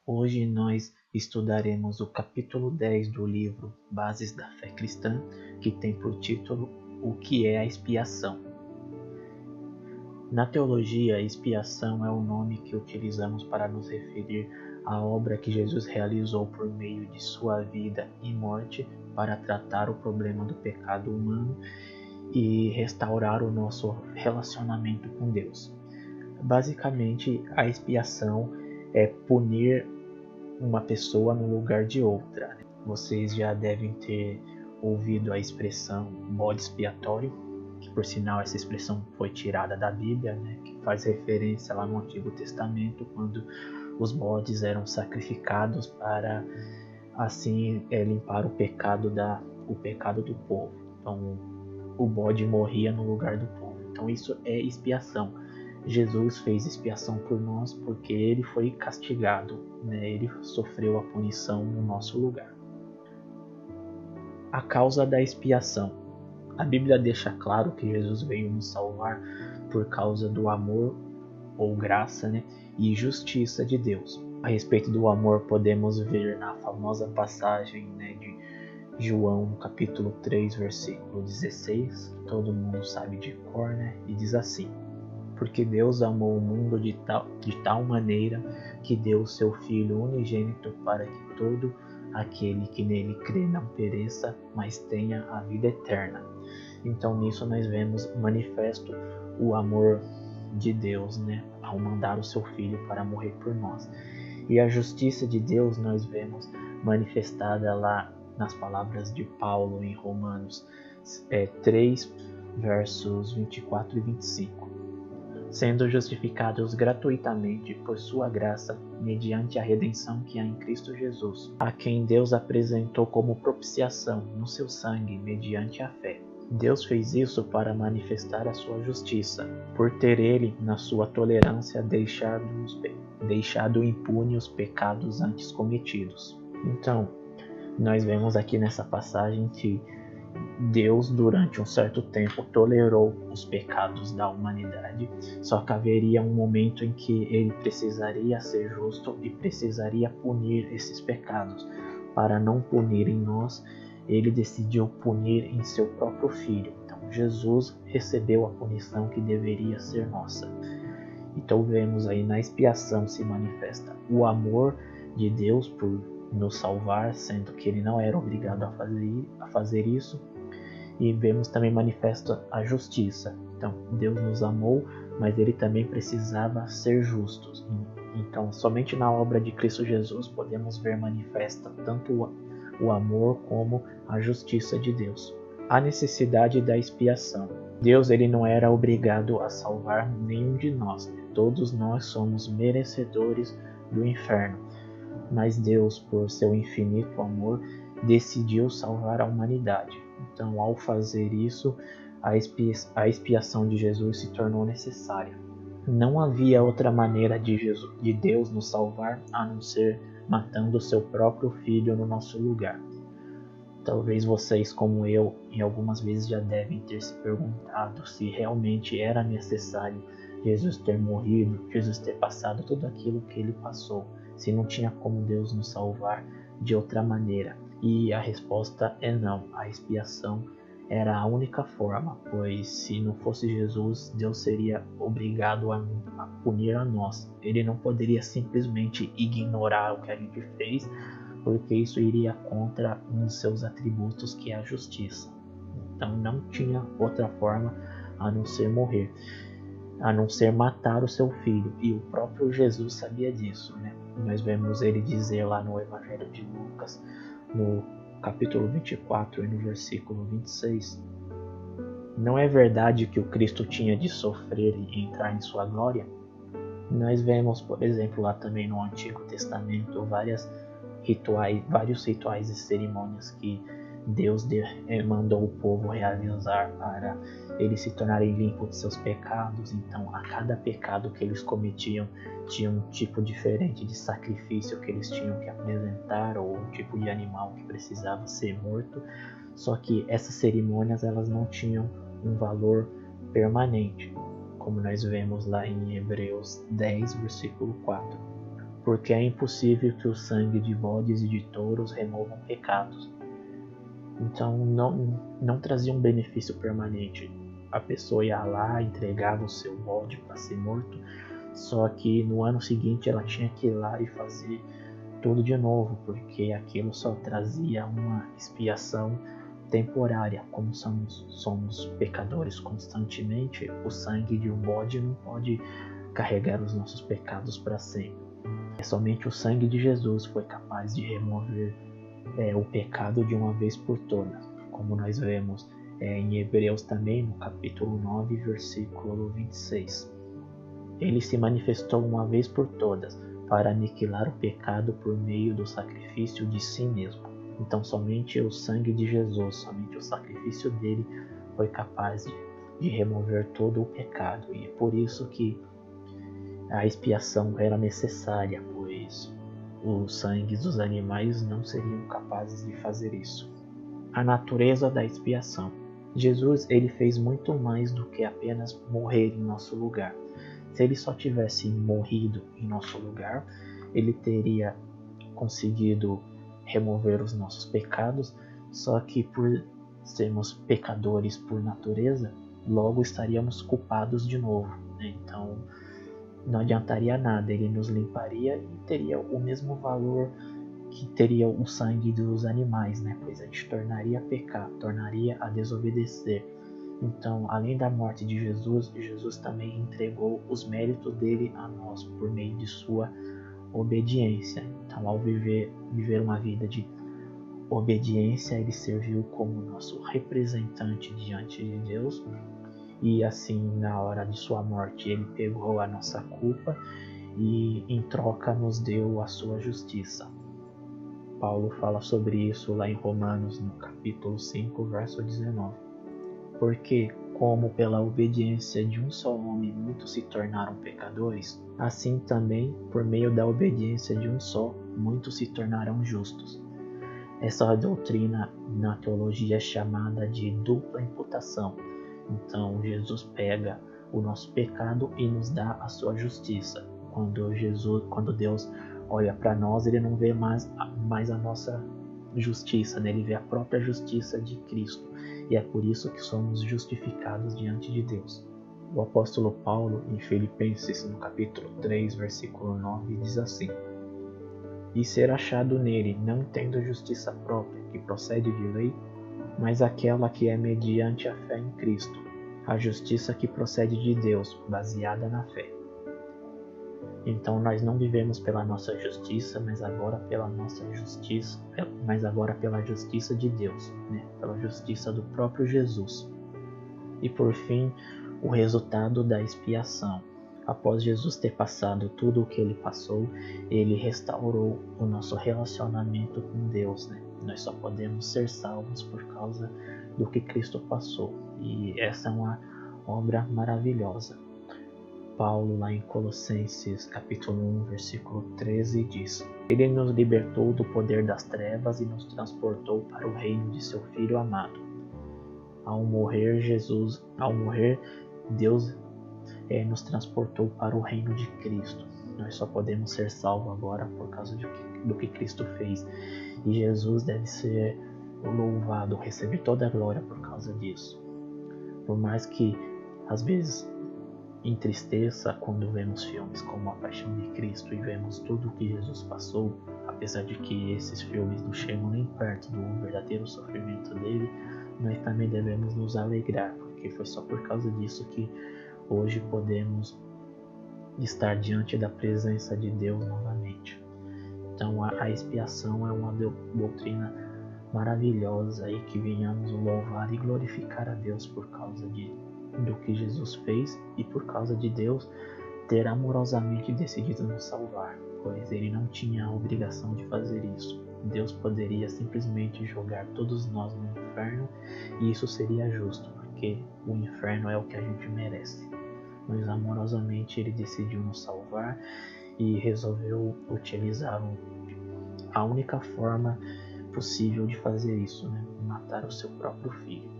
Hoje nós estudaremos o capítulo 10 do livro Bases da Fé Cristã, que tem por título O que é a expiação. Na teologia, expiação é o nome que utilizamos para nos referir à obra que Jesus realizou por meio de sua vida e morte para tratar o problema do pecado humano e restaurar o nosso relacionamento com Deus. Basicamente, a expiação é punir uma pessoa no lugar de outra. Vocês já devem ter ouvido a expressão bode expiatório, que por sinal essa expressão foi tirada da Bíblia, que faz referência lá no Antigo Testamento, quando os bodes eram sacrificados para assim limpar o pecado do povo. Então o bode morria no lugar do povo. Então isso é expiação. Jesus fez expiação por nós porque ele foi castigado, ele sofreu a punição no nosso lugar. A causa da expiação. A Bíblia deixa claro que Jesus veio nos salvar por causa do amor ou graça e justiça de Deus. A respeito do amor, podemos ver na famosa passagem de João, capítulo 3, versículo 16, todo mundo sabe de cor, e diz assim: porque Deus amou o mundo de tal maneira que deu o seu Filho unigênito para que todo aquele que nele crê não pereça, mas tenha a vida eterna. Então nisso nós vemos manifesto o amor de Deus, ao mandar o seu Filho para morrer por nós. E a justiça de Deus nós vemos manifestada lá nas palavras de Paulo em Romanos 3, versos 24 e 25. Sendo justificados gratuitamente por sua graça, mediante a redenção que há em Cristo Jesus, a quem Deus apresentou como propiciação no seu sangue, mediante a fé. Deus fez isso para manifestar a sua justiça, por ter ele, na sua tolerância, deixado impune os pecados antes cometidos. Então, nós vemos aqui nessa passagem que Deus, durante um certo tempo, tolerou os pecados da humanidade, só que haveria um momento em que ele precisaria ser justo e precisaria punir esses pecados. Para não punir em nós, ele decidiu punir em seu próprio Filho. Então, Jesus recebeu a punição que deveria ser nossa. Então, vemos aí na expiação se manifesta o amor de Deus por nos salvar, sendo que ele não era obrigado a fazer isso. E vemos também manifesta a justiça. Então, Deus nos amou, mas ele também precisava ser justo. Então, somente na obra de Cristo Jesus podemos ver manifesta tanto o amor como a justiça de Deus. A necessidade da expiação. Deus ele não era obrigado a salvar nenhum de nós. Todos nós somos merecedores do inferno. Mas Deus, por seu infinito amor, decidiu salvar a humanidade. Então, ao fazer isso, a expiação de Jesus se tornou necessária. Não havia outra maneira de Deus nos salvar a não ser matando o seu próprio Filho no nosso lugar. Talvez vocês, como eu, em algumas vezes já devem ter se perguntado se realmente era necessário Jesus ter morrido, Jesus ter passado tudo aquilo que ele passou, se não tinha como Deus nos salvar de outra maneira. E a resposta é não, a expiação era a única forma, pois se não fosse Jesus, Deus seria obrigado a punir a nós. Ele não poderia simplesmente ignorar o que a gente fez, porque isso iria contra um dos seus atributos, que é a justiça. Então não tinha outra forma a não ser morrer, a não ser matar o seu filho, e o próprio Jesus sabia disso. Nós vemos ele dizer lá no Evangelho de Lucas, no capítulo 24 e no versículo 26, não é verdade que o Cristo tinha de sofrer e entrar em sua glória? Nós vemos, por exemplo, lá também no Antigo Testamento, vários rituais e cerimônias que Deus mandou o povo realizar para eles se tornarem limpos de seus pecados. Então, a cada pecado que eles cometiam, tinha um tipo diferente de sacrifício que eles tinham que apresentar, ou um tipo de animal que precisava ser morto. Só que essas cerimônias elas não tinham um valor permanente, como nós vemos lá em Hebreus 10, versículo 4. porque é impossível que o sangue de bodes e de touros removam pecados. Então não trazia um benefício permanente. A pessoa ia lá, entregava o seu bode para ser morto, só que no ano seguinte ela tinha que ir lá e fazer tudo de novo, porque aquilo só trazia uma expiação temporária. Como somos pecadores constantemente, o sangue de um bode não pode carregar os nossos pecados para sempre. Somente o sangue de Jesus foi capaz de remover o pecado de uma vez por todas, como nós vemos em Hebreus também, no capítulo 9, versículo 26. Ele se manifestou uma vez por todas para aniquilar o pecado por meio do sacrifício de si mesmo. Então somente o sangue de Jesus, somente o sacrifício dele foi capaz de remover todo o pecado. E é por isso que a expiação era necessária, pois os sangues dos animais não seriam capazes de fazer isso. A natureza da expiação. Jesus ele fez muito mais do que apenas morrer em nosso lugar. Se ele só tivesse morrido em nosso lugar, ele teria conseguido remover os nossos pecados, só que por sermos pecadores por natureza, logo estaríamos culpados de novo, né? Então não adiantaria nada, ele nos limparia e teria o mesmo valor que teria o sangue dos animais, né? Pois a gente tornaria a pecar, tornaria a desobedecer. Então, além da morte de Jesus, Jesus também entregou os méritos dele a nós por meio de sua obediência. Então, ao viver uma vida de obediência, ele serviu como nosso representante diante de Deus. E assim, na hora de sua morte, ele pegou a nossa culpa e em troca nos deu a sua justiça. Paulo fala sobre isso lá em Romanos, no capítulo 5, verso 19. Porque, como pela obediência de um só homem muitos se tornaram pecadores, assim também, por meio da obediência de um só, muitos se tornarão justos. Essa doutrina na teologia é chamada de dupla imputação. Então, Jesus pega o nosso pecado e nos dá a sua justiça. Quando Deus olha para nós, ele não vê mais a nossa justiça, né? Ele vê a própria justiça de Cristo. E é por isso que somos justificados diante de Deus. O apóstolo Paulo, em Filipenses, no capítulo 3, versículo 9, diz assim: E ser achado nele, não tendo justiça própria, que procede de lei, mas aquela que é mediante a fé em Cristo, a justiça que procede de Deus, baseada na fé. Então nós não vivemos pela nossa justiça, mas agora pela justiça de Deus, né? Pela justiça do próprio Jesus. E por fim, o resultado da expiação. Após Jesus ter passado tudo o que ele passou, ele restaurou o nosso relacionamento com Deus, né? Nós só podemos ser salvos por causa do que Cristo passou. E essa é uma obra maravilhosa. Paulo, lá em Colossenses capítulo 1, versículo 13, diz: Ele nos libertou do poder das trevas e nos transportou para o reino de seu Filho amado. Ao morrer, Deus nos transportou para o reino de Cristo. Nós só podemos ser salvos agora por causa do que Cristo fez. E Jesus deve ser louvado, receber toda a glória por causa disso. Por mais que, às vezes, entristeça quando vemos filmes como A Paixão de Cristo e vemos tudo o que Jesus passou, apesar de que esses filmes não chegam nem perto do verdadeiro sofrimento dele, nós também devemos nos alegrar, porque foi só por causa disso que hoje podemos estar diante da presença de Deus novamente. Então a expiação é uma doutrina maravilhosa e que venhamos louvar e glorificar a Deus por causa do que Jesus fez e por causa de Deus ter amorosamente decidido nos salvar, pois ele não tinha a obrigação de fazer isso. Deus poderia simplesmente jogar todos nós no inferno e isso seria justo, porque o inferno é o que a gente merece. Mas amorosamente ele decidiu nos salvar e resolveu utilizar a única forma possível de fazer isso, né? Matar o seu próprio filho.